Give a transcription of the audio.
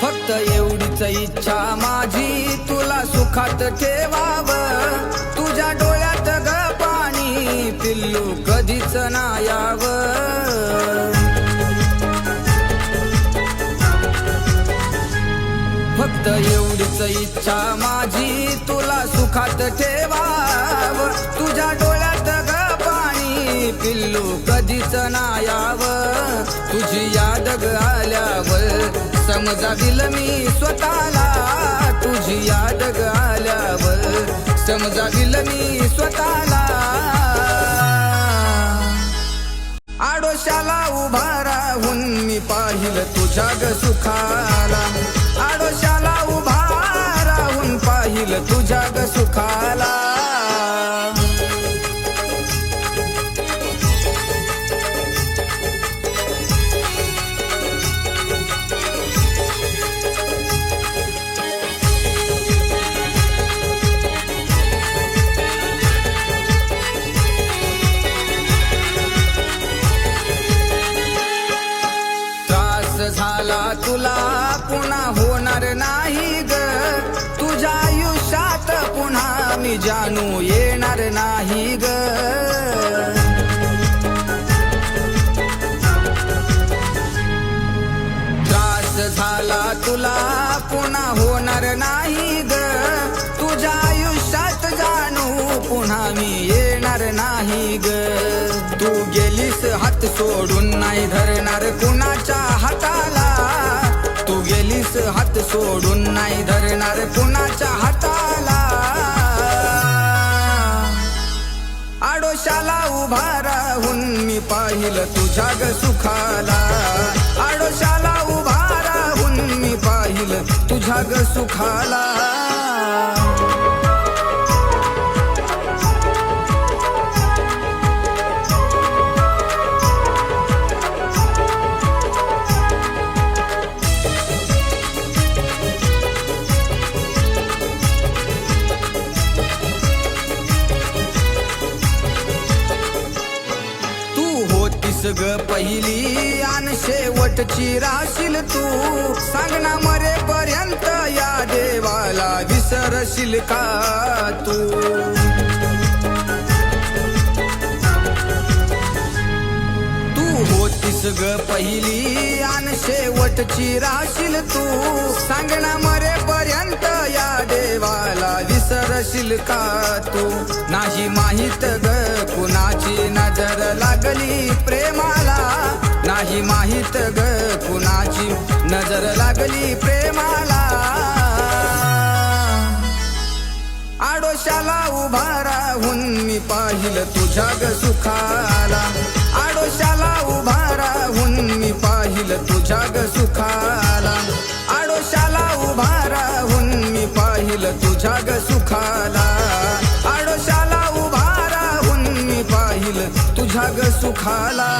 फक्त एवढीच इच्छा माझी तुला सुखात ठेवावं, तुझ्या डोळ्यात ग पाणी पिल्लू कधीच ना यावं। फक्त एवढीच इच्छा माझी तुला सुखात ठेवावं, तुझ्या डोळ्यात ग पाणी पिल्लू कधीच ना यावं। तुझी याद ग आल्यावर समजाविल मी स्वतःला, तुझी याद ग आल्यावर समजाविल मी स्वतःला। आडोशाला उभा राहून मी पाहिलं तुझ्या ग सुखाला, आडोशाला उभा राहून पाहिलं तुझ्या ग सुखाला। झाला तुला पुन्हा होणार नाही ग, तुझ्या आयुष्यात पुन्हा मी जानू येणार नाही ग। त्रास झाला तुला पुन्हा होणार नाही ग, तुझ्या आयुष्यात जानू पुन्हा मी येणार नाही ग। तू गेलीस हात सोडून नाही धरणार कुणाच्या हाताला, तू गेलीस हात सोडून नाही धरणार कुणाच्या हाताला। आडोशाला उभा राहून मी पाहिलं तुझ्या ग सुखाला, आडोशाला उभा राहून मी पाहिलं तुझ्या ग सुखाला। ग पहिली आणि शेवटची राशील तू, सांग ना मरेपर्यंत या देवाला विसरशील का तू। तू होतीस ग पहिली आणि शेवटची राशील तू, सांग ना मरेपर्यंत या देवाला विसरशील का तू। नाही माहित ग कुणाची नजर लागली प्रेमाला, नाही माहित ग कुणाची नजर लागली प्रेमाला। आडोशाला उभा राहून मी पाहिलं तुझ्या ग सुखाला, आडोशाला उभा राहून मी पाहिलं तुझ्या ग सुखाला, आडोशाला उभा राहून मी पाहिलं तुझ्या ग सुखाला, आडोशाला उभा राहून मी पाहिलं तुझ्या ग सुखाला।